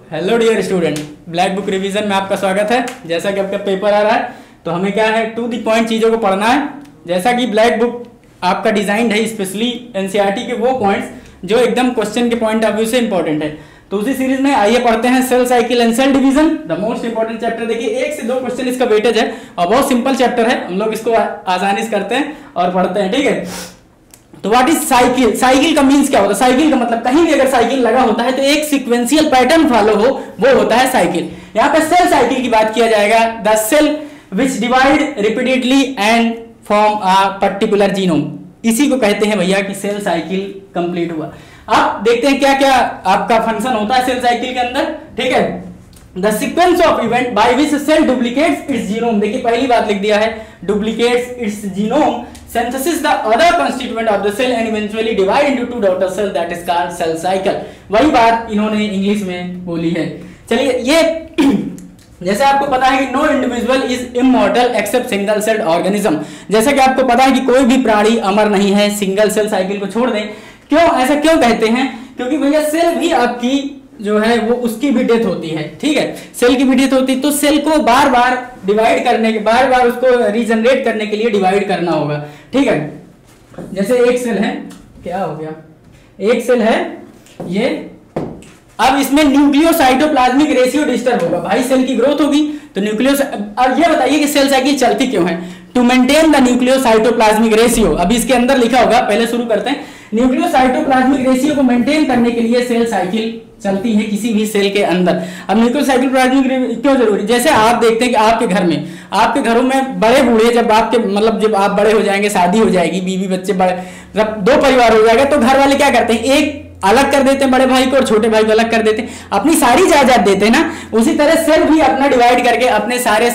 Hello dear student, black book revision में आपका स्वागत है। जैसा कि आपका पेपर आ रहा है तो हमें क्या है, टू द पॉइंट चीज़ों को पढ़ना है। जैसा कि ब्लैक बुक आपका डिजाइन है स्पेशली एनसीईआरटी के वो पॉइंट्स जो एकदम क्वेश्चन के पॉइंट ऑफ व्यू से इंपॉर्टेंट है। तो उसी सीरीज में आइए पढ़ते हैं cell cycle and cell division, the most important chapter. देखिए 1 से 2 क्वेश्चन इसका वेटेज है और बहुत सिंपल चैप्टर है, हम लोग इसको आसानी से करते हैं और पढ़ते हैं। ठीक है, तो व्हाट इज साइकिल? साइकिल का मींस क्या होता है? साइकिल का मतलब कहीं भी अगर साइकिल लगा होता है तो एक सीक्वेंशियल पैटर्न फॉलो हो, वो होता है साइकिल। यहाँ पे सेल साइकिल की बात किया जाएगा, the cell which divide repeatedly and form a particular genome, इसी को कहते हैं भैया कि सेल साइकिल कंप्लीट हुआ। अब देखते हैं क्या क्या आपका फंक्शन होता है सेल साइकिल के अंदर। ठीक है, the sequence of event by which cell duplicates its genome. देखिए पहली बात लिख दिया है, duplicates its genome, synthesis the other constituent of the cell and eventually divide into two daughter cell, that is called cell cycle। वही बात इन्होंने English में बोली है। चलिए ये जैसे आपको पता है कि no individual is immortal except single cell organism. जैसा कि आपको पता है कि कोई भी प्राणी अमर नहीं है सिंगल सेल साइकिल को छोड़ दें। क्यों ऐसा क्यों कहते हैं? क्योंकि भैया सेल भी आपकी जो है वो उसकी भी डेथ होती है। ठीक है, सेल की भी डेथ होती है तो सेल को बार बार डिवाइड करने के, बार बार उसको रीजनरेट करने के लिए डिवाइड करना होगा। ठीक है, जैसे एक सेल है, क्या हो गया, एक सेल है ये, अब इसमें न्यूक्लियोसाइटोप्लाज्मिक रेशियो डिस्टर्ब होगा, भाई सेल की ग्रोथ होगी तो न्यूक्लियोस। अब ये बताइए कि सेल साइकिल चलती क्यों है? To maintain the nucleocytoplasmic ratio. अभी इसके अंदर लिखा होगा, पहले शुरू करते हैं। न्यूक्लियोसाइटोप्लाज्मिक रेशियो को मेंटेन करने के लिए सेल साइकिल चलती है किसी भी सेल के अंदर। अब न्यूक्लियोसाइटोप्लाज्मिक क्यों जरूरी? जैसे आप देखते हैं कि आपके घर में, आपके घरों में बड़े बूढ़े, जब आपके मतलब जब आप बड़े हो जाएंगे, शादी हो जाएगी, बीवी बच्चे बड़े, जब 2 परिवार हो जाएगा तो घर वाले क्या करते हैं, एक अलग कर देते हैं बड़े भाई को और छोटे भाई को अलग कर देते हैं, अपनी सारी जायदाद देते हैं ना। उसी तरह सेल भी अपना डिवाइड करके अपने सारे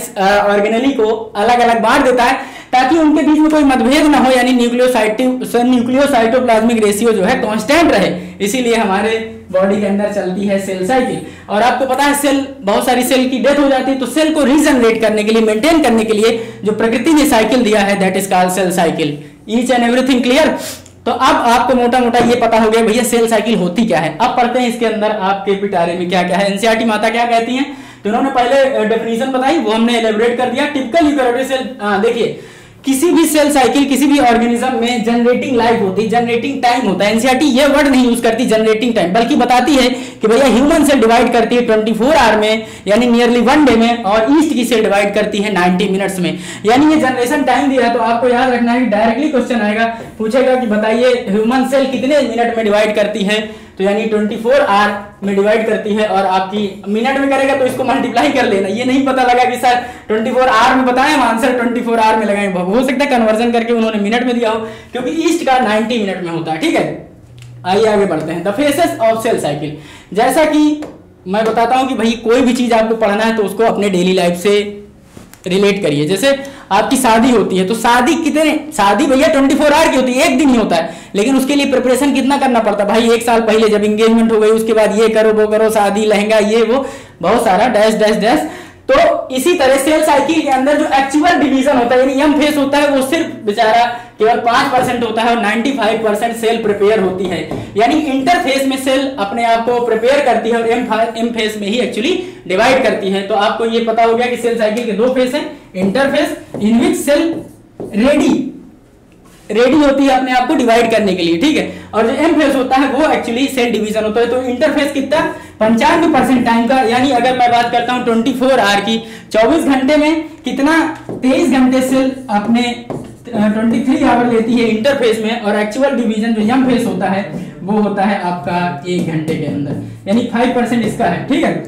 ऑर्गेनेली को अलग अलग बांट देता है ताकि उनके बीच में कोई मतभेद ना हो, यानी न्यूक्लियोसाइटोप्लाज्मिक रेशियो जो है कांस्टेंट रहे। इसीलिए हमारे बॉडी के अंदर चलती है सेल साइकिल। और आपको पता है सेल, बहुत सारी सेल की डेथ हो जाती है तो सेल को रीजनरेट करने के लिए, मेंटेन करने के लिए जो प्रकृति ने साइकिल दिया है, that is called cell cycle. Each and everything clear? तो अब आपको मोटा मोटा ये पता हो गया भैया सेल साइकिल होती क्या है। अब पढ़ते हैं इसके अंदर आपके पिटारे में क्या क्या है। एनसीईआरटी माता क्या कहती हैं, तो उन्होंने पहले डेफिनेशन बताई, वो हमने एलेबोरेट कर दिया। टिपिकल यूकेरियोटिक सेल, देखिए किसी भी सेल साइकिल, किसी भी ऑर्गेनिज्म में जनरेटिंग लाइफ होती है, जनरेटिंग टाइम होता है। एनसीईआरटी ये वर्ड नहीं यूज करती जनरेटिंग टाइम, बल्कि बताती है कि भैया ह्यूमन सेल डिवाइड करती है 24 आवर में, यानी नियरली 1 डे में, और ईस्ट की सेल डिवाइड करती है 90 मिनट्स में। यानी ये जनरेशन टाइम दिया है तो आपको याद रखना है कि डायरेक्टली क्वेश्चन आएगा, पूछेगा कि बताइए ह्यूमन सेल कितने मिनट में डिवाइड करती है, तो यानी 24 आवर में डिवाइड करती है। और आपकी मिनट में करेगा तो इसको मल्टीप्लाई कर लेना। ये नहीं पता लगा कि सर 24 आवर में बताएं, हम आंसर 24 आवर में लगाएं, हो सकता है कन्वर्जन करके उन्होंने मिनट में दिया हो, क्योंकि ईस्ट का 90 मिनट में होता है। ठीक है, आइए आगे बढ़ते हैं। The phases of cell cycle, जैसा कि मैं बताता हूं कि भाई कोई भी चीज आपको पढ़ना है तो उसको अपने डेली लाइफ से रिलेट करिए। जैसे आपकी शादी होती है तो शादी भैया 24 आवर की होती है, एक दिन ही होता है, लेकिन उसके लिए प्रिपरेशन कितना करना पड़ता है भाई। 1 साल पहले जब एंगेजमेंट हो गई उसके बाद ये करो वो करो, शादी, लहंगा, ये वो, बहुत सारा डैश डैश डैश। तो इसी तरह सेल साइकिल के अंदर जो एक्चुअल डिवीजन होता है, यानी एम फेस होता है, वो सिर्फ बेचारा केवल 5% होता है और 95% सेल प्रिपेयर होती है। यानी इंटरफेस में सेल अपने आप को प्रिपेयर करती है और एम फेस में ही एक्चुअली डिवाइड करती है। तो आपको ये पता हो गया कि सेल साइकिल के 2 फेस हैं। इंटरफेस इन विच सेल रेडी होती है अपने आप को डिवाइड करने के लिए, ठीक है, और जो एम फेस होता है वो एक्चुअली सेल डिवीजन होता है। तो इंटरफेस कितना, 95% टाइम का, यानी अगर मैं बात करता हूं 24 आवर की, 24 घंटे में कितना, 23 घंटे सेल अपने 23 आवर लेती है इंटरफेस में, और एक्चुअल डिवीजन जो एम फेस होता है वो होता है आपका 1 घंटे के अंदर, यानी 5% इसका है। ठीक है,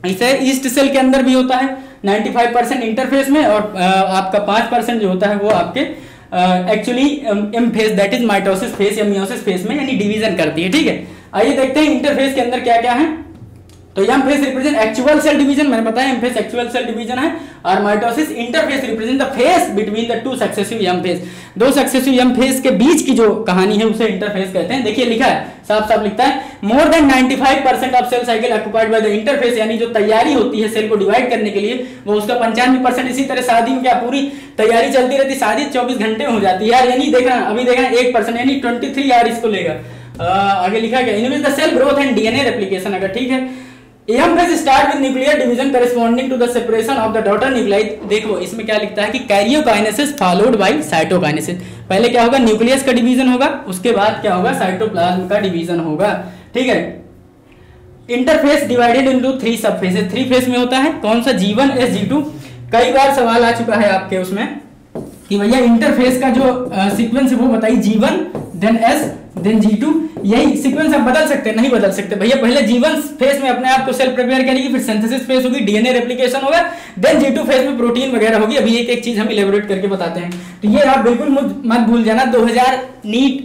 इसे ईस्ट सेल के अंदर भी होता है 95% इंटरफेस में, और आपका 5% जो होता है वो आपके actually M phase, that is mitosis phase या मियोसिस फेस में, यानी डिवीजन करती है। ठीक है, आइए देखते हैं इंटरफेस के अंदर क्या क्या है। तो M phase represent actual cell division, मैंने बताया M phase actual cell division है, और mitosis interphase represent the phase between the 2 successive M phase. 2 successive M phase के बीच की जो कहानी है उसे इंटरफेस कहते हैं। देखिए लिखा है, साफ साफ लिखता है, more than 95% of cell cycle occupied by the interphase, यानी जो तैयारी होती है सेल को डिवाइड करने के लिए वो उसका 95%। इसी तरह शादी में क्या पूरी तैयारी चलती रहती, शादी 24 घंटे में हो जाती है यार, यानी देखना अभी देखना 1%, यानी 23 आवर इसको लेगा। आगे लिखा गया, in which the cell growth and DNA replication, अगर ठीक है M phase start with nuclear division corresponding to the separation of the daughter nuclei. देखो इसमें क्या लिखता है कि कैरियोकाइनेसिस फॉलोड बाय साइटोकाइनेसिस। पहले क्या होगा, न्यूक्लियस का डिवीजन होगा, उसके बाद क्या होगा, साइटोप्लाज्म का डिवीजन होगा। ठीक है। इंटरफेस डिवाइडेड इनटू 3 सब फेजेस, 3 फेज में होता है। कौन सा, G1 S G2। कई बार सवाल आ चुका है आपके उसमें कि भैया इंटरफेस का जो सीक्वेंस है वो बताइए, G1 then S then G2। यही सीक्वेंस आप बदल सकते हैं, नहीं बदल सकते भैया। पहले G1 फेज में अपने आप को सेल प्रिपेयर करेगी, फिर सिंथेसिस फेज होगी, डीएनए रेप्लिकेशन होगा, देन G2 फेज में प्रोटीन वगैरह होगी। अभी एक एक चीज हम इलेबोरेट करके बताते हैं। तो ये आप बिल्कुल मत भूल जाना। 2000 नीट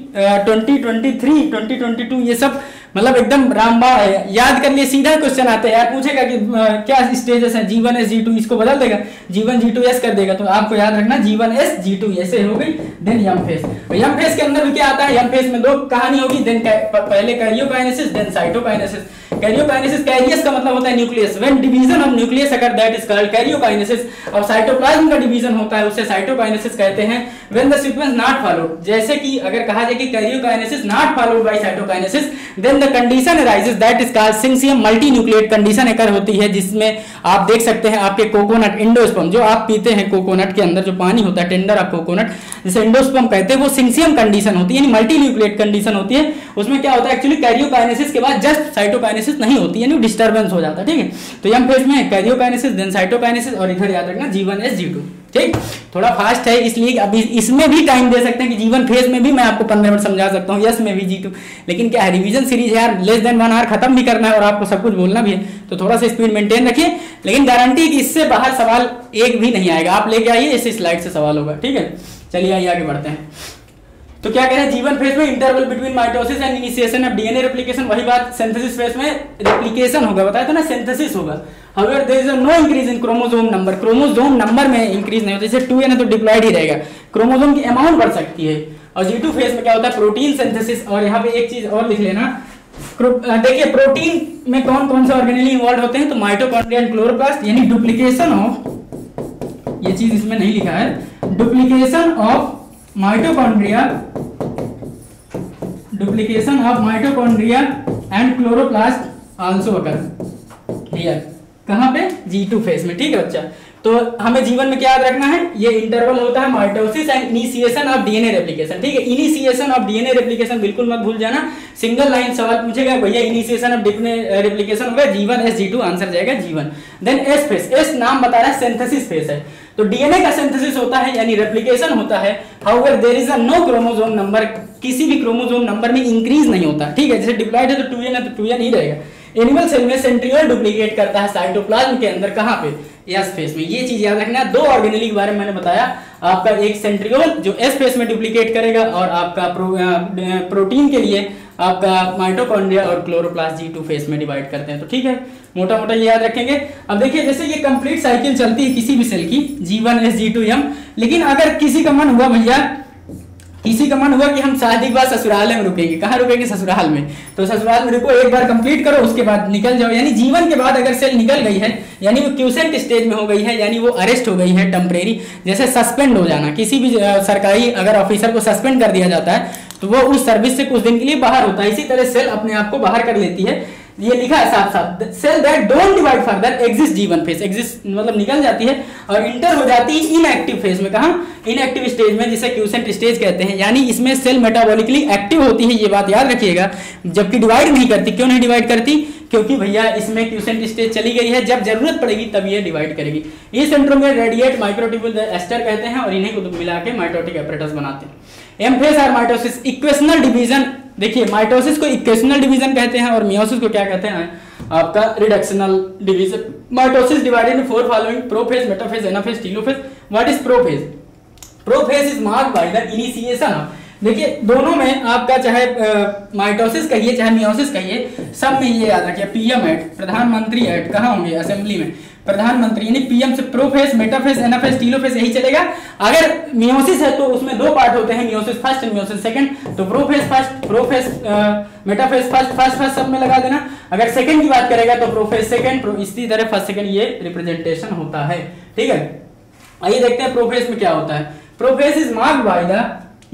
2023 2022 ये सब मतलब एकदम रामबाण है, याद कर लिए, सीधा क्वेश्चन आता है यार, पूछेगा कि क्या स्टेजेस है, G1 S G2, इसको बदल देगा, G1 G2 S कर देगा। तो आपको याद रखना G1 S G2 ऐसे हो गई। देन यम फेज, यम फेज के अंदर भी क्या आता है, यम फेज में 2 कहानी होगी। देन पहले कैरियोकाइनेसिस देन साइटोकाइनेसिस। कैरियोकाइनेसिस, कैरियस का मतलब होता है nucleus, when division of nucleus occur that is called karyokinesis. और साइटोप्लाज्म का डिवीजन होता है, उसे साइटोकाइनेसिस कहते हैं। When the sequence not followed, जैसे कि अगर कहा जाए कि karyokinesis not followed by cytokinesis, then the condition arises that is called syncytium multinucleate condition occur होती है, जिसमें आप देख सकते हैं आपके कोकोनट एंडोस्पर्म, जो आप पीते हैं कोकोनट के अंदर जो पानी होता है, टेंडर ऑफ कोकोनट, जिसे एंडोस्पर्म कहते हैं, वो सिंक्सियम कंडीशन होती है, यानी मल्टीन्यूक्लिएट कंडीशन होती है। उसमें क्या होता है एक्चुअली, कैरियोकाइनेसिस के बाद जस्ट साइटोकाइनेसिस नहीं होती, यानी डिस्टर्बेंस हो जाता है। ठीक है। तो यम फेज में कैरियोकाइनेसिस देन साइटोकाइनेसिस, और इधर याद रखना G1 S G2। ठीक, थोड़ा फास्ट है इसलिए अभी इसमें भी टाइम दे सकते हैं कि G1 फेज में भी मैं आपको 15 मिनट समझा सकता हूँ, यस में भी G2। लेकिन क्या है, रिवीजन सीरीज है यार, लेस देन 1 आवर खत्म भी करना है और आपको सब कुछ बोलना भी है, तो थोड़ा सा स्पीड मेंटेन रखिए। लेकिन गारंटी कि इससे बाहर सवाल एक भी नहीं आएगा, आप लेके आइए, इस स्लाइड से सवाल होगा। ठीक है, चलिए आइए आगे बढ़ते हैं। तो क्या कह रहे हैं, G1 फेज में interval between mitosis and initiation of DNA replication, वही बात सिंथेसिस फेज में रेप्लिकेशन होगा, बताया था ना, सिंथेसिस होगा। However, there is no increase in chromosome number, chromosome number में इंक्रीज नहीं होता, जैसे 2 है ना तो डिप्लॉयड ही रहेगा, क्रोमोसोम की अमाउंट बढ़ सकती है। और G2 फेज में क्या होता है, प्रोटीन सिंथेसिस। और यहाँ पे एक चीज और लिख लेना, देखिए प्रोटीन में कौन कौन से ऑर्गेनेली इन्वॉल्व होते हैं, तो माइटोकॉन्ड्रिया एंड क्लोरोप्लास्ट, यानी डुप्लीकेशन ऑफ, ये चीज इसमें नहीं लिखा है, duplication of mitochondria and chloroplast also occur here, कहां पे, G2 फेज में। ठीक है बच्चा, तो हमें G1 में क्या याद रखना है, ये इंटरवल होता है mitosis and initiation of DNA replication. ठीक है, इनिशिएशन ऑफ डीएनए रेप्लिकेशन बिल्कुल मत भूल जाना, सिंगल लाइन सवाल पूछेगा, भैया इनिशिएशन ऑफ डीएनए रेप्लिकेशन होगा G1 S G2, आंसर जाएगा G1। Then S phase, S नाम बता रहा है सिंथेसिस फेज है, तो डीएनए का सिंथेसिस होता है यानी रेप्लिकेशन होता है। However there is no chromosome number, किसी भी क्रोमोसोम नंबर में इंक्रीज नहीं होता। ठीक है, जैसे डिप्लॉयड है तो 2n है तो 2n ही रहेगा। एनिमल सेल में सेंट्रियोल डुप्लीकेट करता है साइटोप्लाज्म के अंदर, कहां पे, एस फेज में। ये चीज याद रखना है। 2 ऑर्गेनेली के बारे में मैंने बताया, आपका एक सेंट्रियोल जो एस फेज में डुप्लीकेट करेगा, और आपका प्रोटीन के लिए आपका माइटोकॉन्ड्रिया और क्लोरोप्लास्ट G2 फेज में डिवाइड करते हैं। तो ठीक है, मोटा मोटा ये याद रखेंगे। अब देखिए जैसे ये कंप्लीट साइकिल चलती है किसी भी सेल की, G1 S G2 M, लेकिन अगर किसी का मन हुआ भैया, किसी का मन हुआ कि हम शादी के बाद ससुराल में रुकेंगे, कहाँ रुकेंगे, ससुराल में, तो ससुराल में रुको, एक बार कंप्लीट करो, उसके बाद निकल जाओ। यानी G1 के बाद अगर सेल निकल गई है, यानी वो क्यूसेंट स्टेज में हो गई है, यानी वो अरेस्ट हो गई है टेम्परेरी, जैसे सस्पेंड हो जाना, किसी भी सरकारी अगर ऑफिसर को सस्पेंड कर दिया जाता है तो वो उस सर्विस से कुछ दिन के लिए बाहर होता है। इसी तरह सेल अपने आप को बाहर कर लेती है। ये लिखा है साफ साफ, cell that don't divide further exist G1 phase, exist मतलब निकल जाती है और इंटर हो जाती है इनएक्टिव फेज में। कहां, इनएक्टिव स्टेज में, जिसे क्यूसेंट स्टेज कहते हैं। यानी इसमें सेल मेटाबॉलिकली एक्टिव होती है, ये बात याद रखिएगा, जबकि डिवाइड नहीं करती। क्यों नहीं डिवाइड करती, क्योंकि भैया इसमें क्यूसेंट स्टेज चली गई है, जब जरूरत पड़ेगी तब ये डिवाइड करेगी। ये सेंट्रोमियर रेडिएट माइक्रोट्यूब्यूल एस्टर कहते हैं और इन्हीं को मिला के माइटोटिक एपरेटस बनाते हैं। एम फेज और माइटोसिस, इक्वेशनल डिवीजन। देखिए माइटोसिस को इक्वेशनल डिवीजन कहते हैं और मियोसिस को क्या कहते हैं, आपका reductional division. Mitosis divided in 4 following, prophase, metaphase, anaphase, telophase. What is prophase, prophase is marked by the initiation. देखिए दोनों में आपका चाहे माइटोसिस कहिए चाहे मियोसिस कहिए, सब में ये याद रखिए, पीएम एट, प्रधानमंत्री एट, कहाँ होंगे, असेंबली में प्रधानमंत्री, यानी पीएम से प्रोफेज, मेटाफेज, एनाफेज, टीलोफेज यही चलेगा। अगर मियोसिस है तो उसमें 2 पार्ट होते हैं, meiosis first and meiosis second, तो prophase first, prophase metaphase first सब में लगा देना। अगर सेकंड की बात करेगा तो प्रोफेज सेकंड, इसी तरह फर्स्ट सेकंड ये रिप्रेजेंटेशन होता है। ठीक है, आइए देखते हैं प्रोफेज में क्या होता है। Prophase is marked by the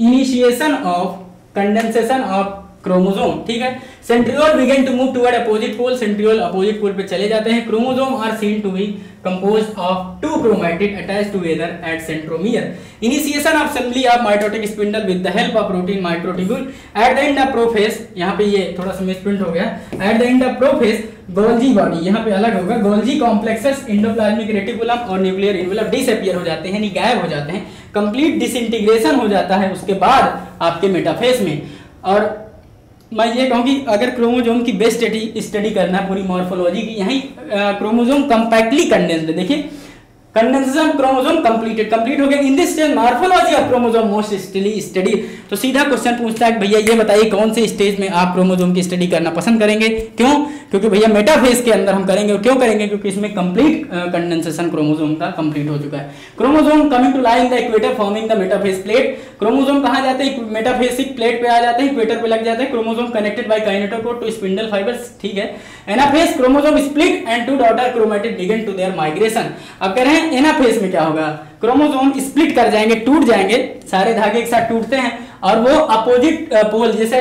initiation of condensation of chromosome, ठीक है। Centriole begin to move toward opposite pole, centriole opposite pole पे चले जाते हैं। Chromosome are seen to be composed of two chromatid attached together at centromere. Initiation of assembly of mitotic spindle with the help of protein microtubule. At the end of prophase, यहाँ पे ये थोड़ा सा misprint हो गया। At the end of prophase, Golgi body यहाँ पे अलग होगा। गोल्जी कॉम्प्लेक्सेस, एंडोप्लाज्मिक रेटिकुलम और न्यूक्लियर एनवेलप डिसअपीयर हो जाते हैं, यानी गायब हो जाते हैं। कंप्लीट डिसइंटीग्रेशन हो जाता है उसके बाद आपके मेटाफेज में। और मैं ये कहूँ कि अगर क्रोमोसोम की बेस्ट स्टडी करना है पूरी मॉर्फोलॉजी की, यही क्रोमोसोम कंपैक्टली कंडेंस्ड, देखिए कंडेंसेशन क्रोमोसोम कंप्लीट हो गया। In this stage morphology of chromosome most study. तो सीधा क्वेश्चन पूछता है कि भैया ये बताइए कौन से स्टेज में आप क्रोमोसोम की स्टडी करना पसंद करेंगे? क्यों? क्योंकि भैया मेटाफेज के अंदर हम करेंगे। क्यों करेंगे? क्योंकि इसमें कंप्लीट कंडेंसेशन क्रोमोसोम का कंप्लीट हो चुका है। Chromosome coming to lie in the equator forming the metaphase plate. Chromosome कहाँ जाते हैं? मेटाफेसिक प्लेट पे आ जाते हैं, इक्वेटर पे लग जाते हैं। Chromosome connected by kinetochore to spindle fibres, ठीक है। Anaphase chromosome split and two daughter chromatid begin to their migration. अब कह रहे हैं एनाफेज में क्या होगा? क्रोमोसोम स्प्लिट कर जाएंगे, टूट जाएंगे, सारे धागे एक साथ टूटते हैं और वो अपोजिट पोल, जैसे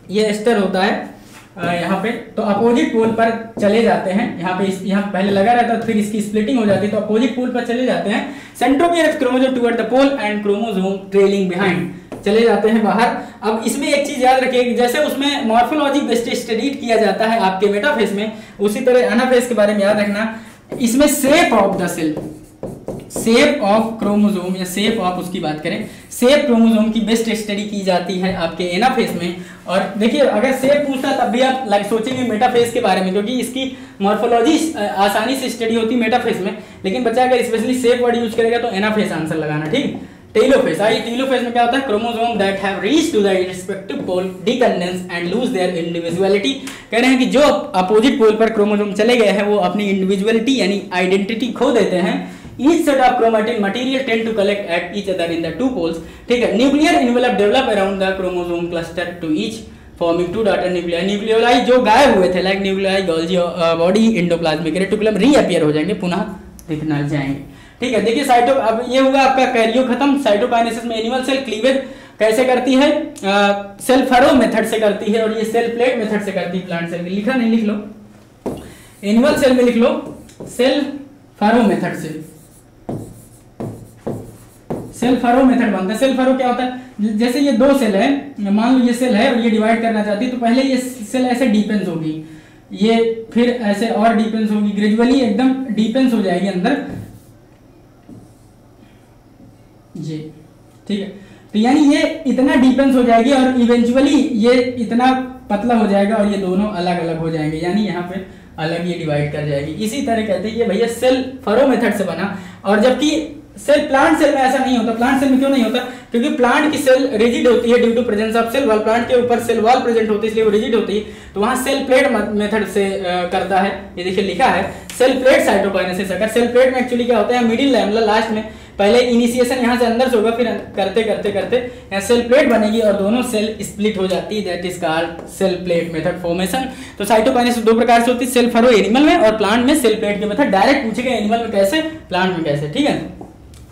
ये एस्टर होता है यहाँ पे, तो अपोजिट पोल पर चले जाते हैं। यहाँ पहले लगा रहता है, फिर इसकी स्प्लिटिंग हो जाती है, तो अपोजिट पोल पर चले जाते हैं। Centromere of chromosome toward the pole and chromosome trailing behind, चले जाते हैं बाहर। अब इसमें एक चीज याद रखिए कि जैसे उसमें मॉर्फोलॉजी बेस्ट स्टडी किया जाता है आपके मेटाफेज में, उसी तरह एनाफेज के बारे में याद रखना। इसमें shape of the cell, shape of chromosome या शेप ऑफ उसकी बात करें, शेप क्रोमोसोम की बेस्ट स्टडी की जाती है आपके एनाफेज में। और देखिए अगर शेप पूछता तब भी आप सोचेंगे मेटाफेज के बारे में, क्योंकि इसकी मॉर्फोलॉजी आसानी से स्टडी होती है मेटाफेज में। लेकिन बच्चा अगर स्पेशली शेप वर्ड यूज करेगा तो एनाफेज आंसर लगाना, ठीक। टेलोफेज, आइए टेलोफेज में क्या होता है? Chromosome that have reached to the respective pole decondense and lose their individuality. कह रहे हैं कि जो अपोजिट पोल पर क्रोमोसोम चले गए हैं वो अपनी इंडिविजुअलिटी यानी आइडेंटिटी खो देते हैं। Each set of chromatin material tend to collect at each other in the two poles, ठीक है। Nuclear envelope develop around the chromosome cluster to each forming two daughter nuclei. Nucleoli जो गायब हुए थे like nucleoli, Golgi body, endoplasmic reticulum reappear हो जाएंगे, पुनः दिखना जाएंगे, ठीक है। देखिए साइटो, अब ये होगा आपका कैरियो खत्म। साइटोकाइनेसिस में एनिमल सेल क्लीवेज कैसे करती है? सेल फरो मेथड से करती है, और ये सेल प्लेट मेथड से करती है प्लांट सेल। लिखा नहीं? लिख लो, एनिमल सेल में लिख लो सेल फरो मेथड से। सेल फरो मेथड बनता है। सेल फरो क्या होता है? जैसे ये दो सेल है, मान लो ये सेल है और ये डिवाइड करना चाहती है, तो पहले ये सेल ऐसे डीपेंस होगी, ये फिर ऐसे और डीपेंस होगी, ग्रेजुअली एकदम डीपेंस हो जाएगी अंदर, ये, ठीक है। तो यानी ये इतना डीपेंस हो जाएगी और इवेंचुअली ये इतना पतला हो जाएगा और ये दोनों अलग अलग हो जाएंगे, यानी यहाँ पे अलग ये डिवाइड कर जाएगी। इसी तरह कहते हैं ये भैया सेल फरो मेथड से बना। और जबकि सेल प्लांट सेल में ऐसा नहीं होता। प्लांट सेल में क्यों नहीं होता? क्योंकि प्लांट की सेल रिजिड होती है due to presence of cell wall. Plant के ऊपर सेल वॉल प्रेजेंट होती है इसलिए वो रिजिड होती है, तो वहां सेल प्लेट मेथड से करता है। ये देखिए लिखा है सेल प्लेट साइटोकाइनेसिस। अगर सेल प्लेट में एक्चुअली क्या होता है, मिडिल लैमेला लास्ट में, पहले इनिशिएशन यहाँ से अंदर से होगा, फिर करते करते करते यहाँ सेल प्लेट बनेगी और दोनों सेल स्प्लिट हो जाती है, that is called cell plate method formation. तो साइटोकाइनेसिस दो प्रकार से होती है, सेल फरो एनिमल में और प्लांट में सेल प्लेट के मेथड। डायरेक्ट पूछेगा एनिमल में कैसे, प्लांट में कैसे, ठीक है।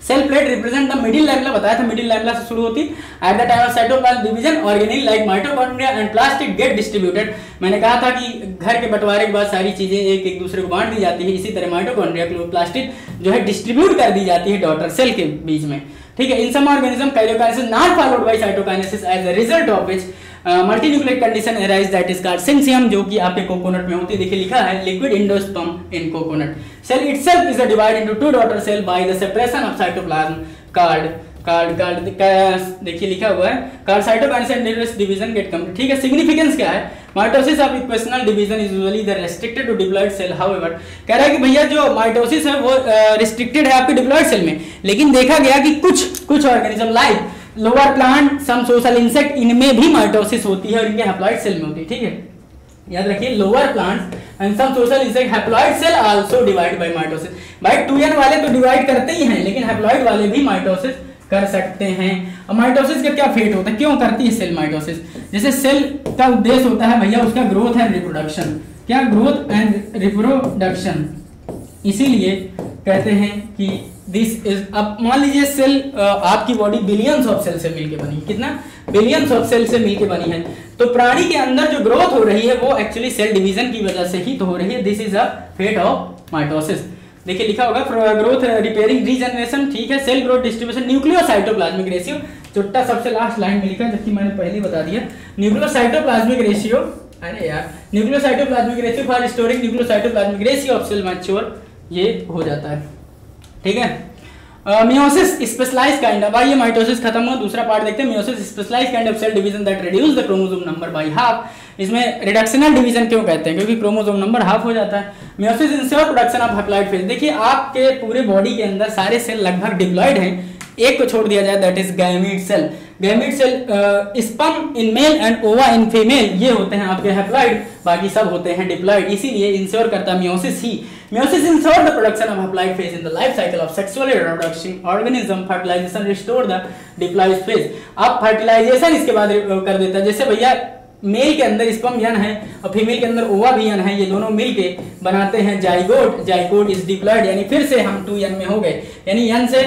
Cell plate represent the middle lamella, बताया था मिडिल लैमेला से शुरू होती। At the time of cytoplasm division organelle like mitochondria and plastid get distributed. मैंने कहा था कि घर के बंटवारे के बाद सारी चीजें एक एक दूसरे को बांट दी जाती है, इसी तरह माइटोकॉन्ड्रिया प्लास्टिड जो है डिस्ट्रीब्यूट कर दी जाती है डॉटर सेल के बीच में, ठीक है। In some organism karyokinesis not followed by cytokinesis as a result of which multinucleate condition arise that is called syncytium, जो कि आपके कोकोनट में होती है। देखिए लिखा है liquid endosperm in coconut. Cell itself is divide into two daughter cell by the separation of cytoplasm called देखिए लिखा हुआ है called cytokinesis division get complete, ठीक है। सिग्निफिकेंस क्या है? Mitosis of equational division is usually the restricted to diploid cell. However कह रहा है कि भैया जो माइटोसिस है वो रिस्ट्रिक्टेड है आपके डिप्लॉयड सेल में, लेकिन देखा गया कि कुछ organism like lower plant, some social insect, इनमें भी माइटोसिस होती है और इनके हैप्लॉइड सेल में होती है, ठीक है। याद रखिए lower plants and some social insect haploid cell also divide by mitosis. भाई 2n वाले तो डिवाइड करते ही हैं, लेकिन हैप्लॉइड वाले भी माइटोसिस कर सकते हैं। अब माइटोसिस का क्या फेट होता है, क्यों करती है सेल माइटोसिस? जैसे सेल का उद्देश्य होता है भैया उसका ग्रोथ एंड रिप्रोडक्शन, क्या ग्रोथ एंड रिप्रोडक्शन, इसीलिए कहते हैं कि दिस इज, अब मान लीजिए सेल, आपकी बॉडी बिलियंस ऑफ सेल से मिलके बनी, कितना बिलियंस ऑफ सेल से मिलके बनी है, तो प्राणी के अंदर जो ग्रोथ हो रही है वो एक्चुअली सेल डिवीजन की वजह से ही तो हो रही है। This is a fate of mitosis. देखिए लिखा होगा ग्रोथ रिपेयरिंग रीजनरेशन, ठीक है, cell growth distribution, nucleocytoplasmic ratio, छोटा सबसे लास्ट लाइन में लिखा है जबकि मैंने पहले ही बता दिया, न्यूक्लियोसाइटोप्लाज्मिक रेशियो, अरे यार, nucleocytoplasmic ratio for storing nucleocytoplasmic ratio of cell mature, ये हो जाता है, ठीक है। मियोसिस स्पेशलाइज काइंड ऑफ, ये माइटोसिस खत्म हुआ, दूसरा पार्ट देखते हैं, meiosis specialise kind of cell division that reduce the chromosome number by half. इसमें रिडक्शनल डिवीजन क्यों कहते हैं, क्योंकि क्रोमोसोम नंबर हाफ हो जाता है। Meiosis ensure production of haploid phase, देखिए आपके पूरे बॉडी के अंदर सारे सेल लगभग डिप्लॉइड हैं, एक को छोड़ दिया जाए that is gamete cell. Gamete cell sperm in male and ova in female, ये होते हैं आपके हैप्लॉइड, बाकी सब होते हैं डिप्लॉइड, इसीलिए इंश्योर करता है meiosis he. Meiosis ensure the production of haploid phase in the life cycle of sexually reproducing organism. Fertilization restore the diploid phase. अब fertilization इसके बाद कर देता है, जैसे भैया मेल के अंदर स्पर्म यन है और फीमेल के अंदर ओवा भी यन है, ये दोनों मिलके बनाते हैं जाइगोट, जाइगोट इज डिप्लॉइड, यानी फिर से हम 2n में हो गए, यानी यन से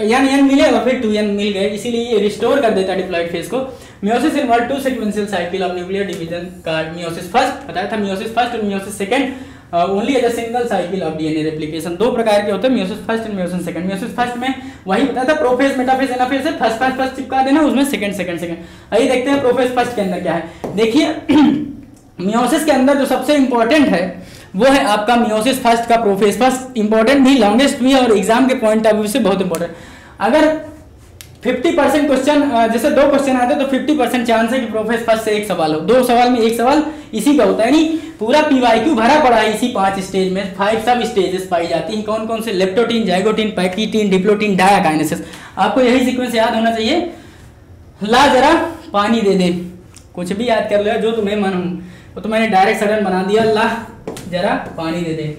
यन मिले और फिर 2n मिल गए, इसीलिए ये रिस्टोर कर देता है डिप्लॉइड फेज को। Meiosis involve 2 sequential cycle of nuclear division का, मियोसिस फर्स्ट बताया था, मियोसिस फर्स्ट और meiosis second only as a single cycle of DNA replication. दो प्रकार के होते हैं, meiosis first and meiosis second. Meiosis first में वही बताया था, प्रोफेज मेटाफेज एनाफेज से फर्स्ट चिपका देना, उसमें सेकंड। आइए देखते हैं प्रोफेज फर्स्ट के अंदर क्या है। देखिए मियोसिस के अंदर जो सबसे इंपॉर्टेंट है वो है आपका मियोसिस फर्स्ट का प्रोफेज फर्स्ट, इंपॉर्टेंट भी, लॉन्गेस्ट भी और एग्जाम के पॉइंट ऑफ व्यू से बहुत इंपॉर्टेंट। अगर 50% क्वेश्चन, जैसे 2 क्वेश्चन आते हैं तो 50% चांस है कि प्रोफेज फर्स्ट से एक सवाल हो, 2 सवाल में एक सवाल इसी का होता है, यानी पूरा पीवाईक्यू भरा पड़ा है इसी 5 स्टेज में। 5 सब स्टेजेस पाई जाती हैं, कौन कौन से, लेप्टोटीन, जाइगोटीन, पैकिटीन, डिप्लोटीन, डायाकाइनेसिस। आपको यही सीक्वेंस याद होना चाहिए। ला जरा पानी दे दे, कुछ भी याद कर लो जो तुम्हें मन हो, वो तो मैंने डायरेक्ट सडन बना दिया, ला जरा पानी दे दे,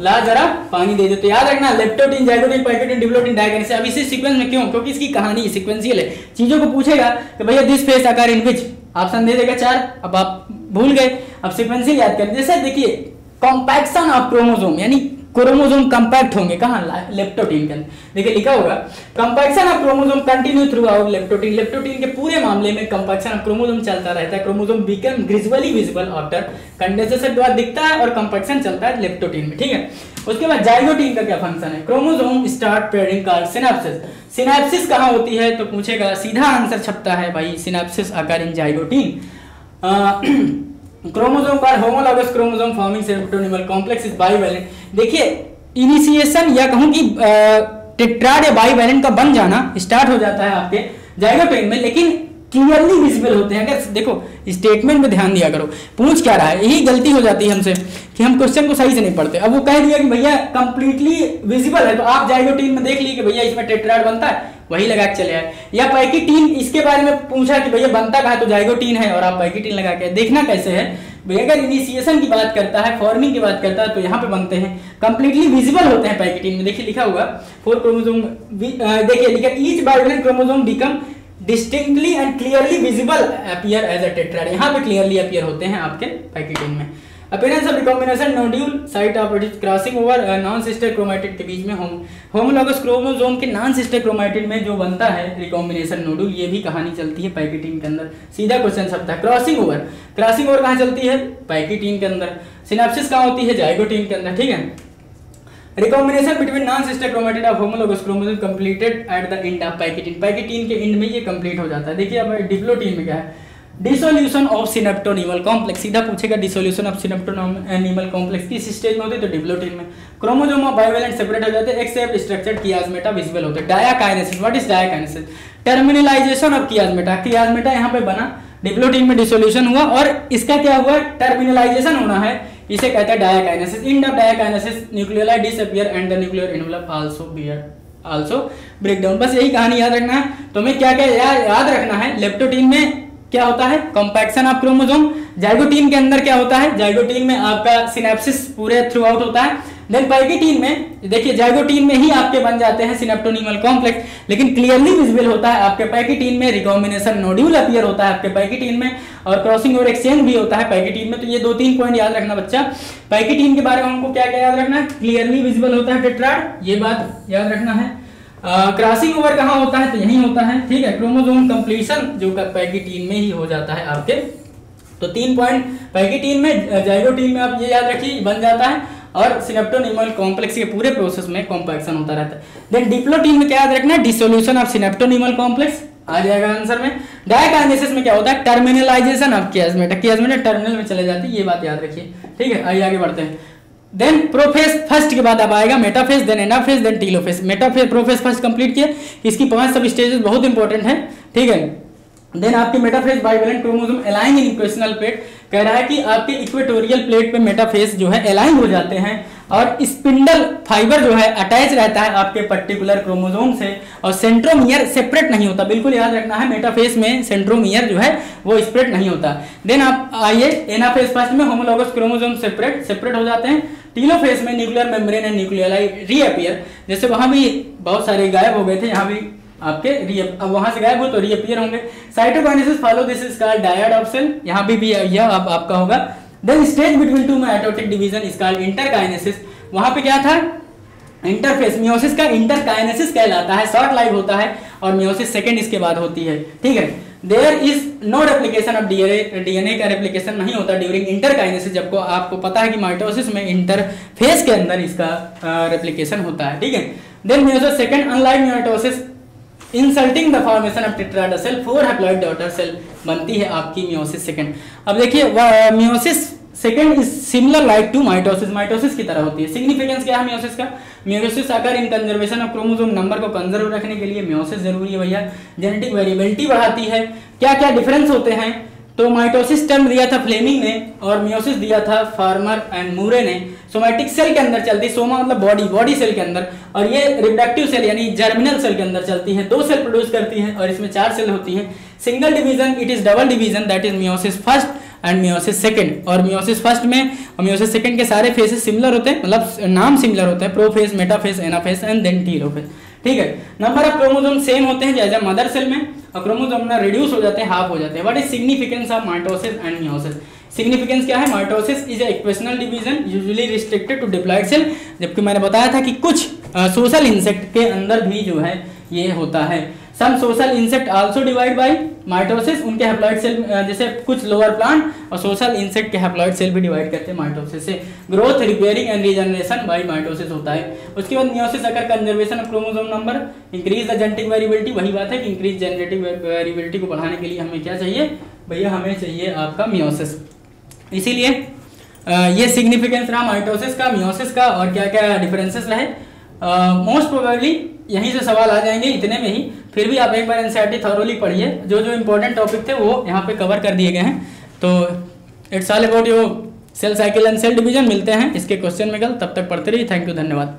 ला जरा पानी दे दे। तो याद रखना लेप्टोटीन, जाइगोटीन, पैकिटीन, डिप्लोटीन, डायाकाइनेसिस। अब इसी सीक्वेंस में क्यों, क्योंकि इसकी कहानी सीक्वेंशियल है, चीजों को पूछेगा कि भैया दिस फेस आकार इन विच, ऑप्शन दे देगा 4, अब आप भूल गए, अब सीक्वेंशियल याद करें। जैसे देखिए कॉम्पैक्शन ऑफ क्रोमोसोम, यानी क्रोमोसोम कंपैक्ट होंगे कहां, लेप्टोटीन के अंदर। देखिए लिखा होगा compaction of chromosome continue through out leptotene, leptotene के पूरे मामले में कंपैक्शन ऑफ क्रोमोसोम चलता रहता है। Chromosome become gradually visible after condensation के बाद दिखता है और कंपैक्शन चलता है लेप्टोटीन में, ठीक है। उसके बाद जाइगोटीन का क्या फंक्शन है, chromosome start pairing called synapses. Synapses कहां होती है तो पूछेगा, सीधा आंसर छपता है भाई, synapsis occur in zygotene. Chromosome पर homologous chromosome forming synaptonemal complex is bivalent. देखिए इनिशिएशन या कहूं कि टेट्राड या बाइवैलेंट का बन जाना स्टार्ट हो जाता है आपके जाइगोटीन में, लेकिन क्लियरली विजिबल होते हैं। अगर देखो स्टेटमेंट में ध्यान दिया करो, पूछ क्या रहा है, यही गलती हो जाती है हमसे कि हम क्वेश्चन को सही से नहीं पढ़ते। अब वो कह दिया कि भैया कंप्लीटली विजिबल है, तो आप जाइगोटीन में देख ली कि भैया इसमें टेट्राड बनता है, वही लगा के चले आए। या पैकिटीन, इसके बारे में पूछा कि भैया बनता कहाँ, तो जाइगोटीन है और आप पैकिटीन लगा के देखना कैसे है भैया। अगर इनिशिएशन की बात करता है, फॉर्मिंग की बात करता है, तो यहाँ पे बनते हैं कंप्लीटली विजिबल होते हैं पैकिटीन में। देखिए लिखा हुआ 4 क्रोमोसोम, देखिए लिखा each bivalent chromosome become distinctly and clearly visible appear as a tetrad, यहाँ पे क्लियरली अपीयर होते हैं आपके पैकिटीन में। Appearance of recombination nodule site of crossing over non sister chromatid के बीच में होमोलॉगस क्रोमोसोम के नॉन सिस्टर क्रोमैटिड में जो बनता है रिकॉम्बिनेशन नोड्यूल, ये भी कहानी चलती है पैकिटीन के अंदर। सीधा क्वेश्चन सबका, क्रॉसिंग ओवर कहाँ चलती है, पैकिटीन के अंदर। सिनेप्सिस कहाँ होती है, जाइगोटीन के अंदर, ठीक है। Recombination between non sister chromatid of homologous chromosome completed at the end of pachytene, pachytene के एंड में ये कंप्लीट हो जाता है। देखिए अब डिप्लोटीन में क्या है, डिसोल्यूशन ऑफ सिनेप्टोनिमल कॉम्प्लेक्स, सीधा पूछेगा डिसोल्यूशन ऑफ सिनेप्टोनिमल कॉम्प्लेक्स किस स्टेज में होते हैं, तो डिप्लोटीन में। क्रोमोसोम ऑफ बाइवैलेंट सेपरेट हो जाते हैं, एक्सेप्ट स्ट्रक्चर्ड कियास्मेटा विजिबल होते हैं। डायाकाइनेसिस, व्हाट इज डायाकाइनेसिस, टर्मिनलाइजेशन ऑफ कियास्मेटा, कियास्मेटा यहाँ पे बना, डिप्लोटीन में डिसोल्यूशन हुआ और इसका क्या हुआ, टर्मिनलाइजेशन होना है, इसे कहते हैं diakinesis. End of diakinesis nucleoli disappear and the nuclear envelope also break down. बस यही कहानी याद रखना है। तो हमें क्या क्या याद रखना है, लेप्टोटीन में क्या होता है, कॉम्पैक्शन ऑफ क्रोमोसोम। जाइगोटीन के अंदर क्या होता है, जाइगोटीन में आपका सिनेप्सिस पूरे थ्रू आउट होता है। देन पैकेटीन में देखिए जाइगोटीन में ही आपके बन जाते हैं सिनेप्टोनीमल कॉम्प्लेक्स, लेकिन क्लियरली विजिबल होता है आपके पैकेटीन में, रिकॉम्बिनेशन नोड्यूल अपीयर होता है आपके पैकेटीन में, और क्रॉसिंग ओवर एक्सचेंज भी होता है पैकेटीन में। तो ये 2-3 पॉइंट याद रखना बच्चा। पैकेटीन के बारे में हमको क्या क्या याद रखना है, क्लियरली विजिबल होता है टेट्राड, ये बात याद रखना है। क्रॉसिंग ओवर कहाँ होता है, तो यही होता है, ठीक है। क्रोमोसोम कंप्लीशन जो पैकेटीन में ही हो जाता है आपके। तो 3 पॉइंट पैकेटीन में, जाइगोटीन में आप ये याद रखिए बन जाता है, और सिनेप्टोनीमल कॉम्प्लेक्स के पूरे प्रोसेस में कॉम्पैक्शन होता रहता है। देन डिप्लोटीन में क्या याद रखना है, डिसोल्यूशन ऑफ सिनेप्टोनीमल कॉम्प्लेक्स आ जाएगा आंसर में। डायकाइनेसिस में क्या होता है, टर्मिनलाइजेशन ऑफ कियास्मेटा, कियास्मेटा टर्मिनल में चले जाती है, ये बात याद रखिए, ठीक है। आइए आगे बढ़ते हैं। देन प्रोफेज फर्स्ट के बाद अब आएगा metaphase, then anaphase, then telophase. Metaphase prophase first complete किए, इसकी 5 सब स्टेजेस बहुत इंपॉर्टेंट है, ठीक है। देन आपके मेटाफेज बाइवेलेंट क्रोमोसोम अलाइन इन इक्वेशनल प्लेट, कह रहा है कि आपके इक्वेटोरियल प्लेट पे मेटाफेज जो है अलाइन हो जाते हैं, और स्पिंडल फाइबर जो है अटैच रहता है आपके पर्टिकुलर क्रोमोसोम से, और सेंट्रोमियर सेपरेट नहीं होता, बिल्कुल याद रखना है। मेटाफेज में सेंट्रोमियर जो है वो सेपरेट नहीं होता। देन आप आइए एनाफेज फर्स्ट में होमोलॉगस क्रोमोसोम सेपरेट हो जाते हैं। टीलोफेज में न्यूक्लियर मेम्ब्रेन एंड न्यूक्लियलाई रीअपीयर, जैसे वहां भी बहुत सारे गायब हो गए थे, यहाँ भी आपके अब वहां से गायब हो तो रीअपीयर होंगे। Cytokinesis follow this is called dyad of cell, यहाँ भी यह अब आपका होगा। Then stage between two mitotic division is called interkinesis, वहां पे क्या था, इंटरफेस। मियोसिस का इंटरकाइनेसिस कहलाता है, शॉर्ट लाइफ होता है, और मियोसिस सेकंड इसके बाद होती है, ठीक है। There is no replication of DNA का रेप्लिकेशन नहीं होता ड्यूरिंग इंटरकाइनेसिस, जबकि आपको पता है कि माइटोसिस में इंटरफेस के अंदर इसका रेप्लिकेशन होता है, ठीक है। Then meiosis second, unlike mitosis insulting the formation of tetrad cell, 4 haploid daughter cell बनती है आपकी मियोसिस सेकंड। अब देखिए meiosis second is similar like to mitosis, mitosis की तरह होती है। सिग्निफिकेंस क्या है मियोसिस का, मियोसिस आकर इन कंजर्वेशन ऑफ क्रोमोसोम नंबर को कंजर्व रखने के लिए मियोसिस जरूरी है भैया। जेनेटिक वेरिएबिलिटी बढ़ाती है। क्या क्या डिफरेंस होते हैं, तो माइटोसिस टर्म दिया था फ्लेमिंग ने, और मियोसिस दिया था फार्मर एंड मूरे ने। सोमैटिक सेल के अंदर चलती, सोमा मतलब बॉडी सेल के अंदर, और ये रिप्रोडक्टिव सेल यानी जर्मिनल सेल के अंदर चलती है। 2 सेल प्रोड्यूस करती है, और इसमें 4 सेल होती है। Single division, it is double division, that is meiosis first and meiosis second. और मियोसिस फर्स्ट में और मियोसिस सेकंड के सारे फेजेस सिमिलर होते हैं, मतलब नाम सिमिलर होते हैं, prophase, metaphase, anaphase and then telophase, ठीक है। नंबर ऑफ क्रोमोसोम सेम होते हैं जैसे मदर सेल में, और क्रोमोसोम ना रिड्यूस हो जाते हैं, हाफ हो जाते हैं। What is significance of mitosis and meiosis, significance क्या है, mitosis is equational division usually restricted to diploid cell, जबकि मैंने बताया था कि कुछ सोशल इंसेक्ट के अंदर भी जो है ये होता है। Some social insect also divide by mitosis, उनके हैप्लॉइड सेल जैसे कुछ लोअर प्लांट और सोशल इंसेक्ट के हैप्लॉइड सेल भी डिवाइड करते हैं माइटोसिस से। Growth, repairing and regeneration by mitosis होता है। उसके बाद मियोसिस अगर conservation of chromosome number, increase the genetic variability, वही बात है कि इंक्रीज जेनेटिक वेरिएबिलिटी को बढ़ाने के लिए हमें क्या चाहिए भैया, हमें चाहिए आपका मियोसिस। इसीलिए ये सिग्निफिकेंस रहा माइटोसिस का, मियोसिस का, और क्या क्या डिफरेंसेस रहे। मोस्ट प्रोबेबली यहीं से सवाल आ जाएंगे इतने में ही। फिर भी आप एक बार एनसीईआरटी थॉरोली पढ़िए, जो जो इंपॉर्टेंट टॉपिक थे वो यहाँ पे कवर कर दिए गए हैं। तो it's all about your cell cycle and cell division. मिलते हैं इसके क्वेश्चन में कल, तब तक पढ़ते रहिए। थैंक यू, धन्यवाद।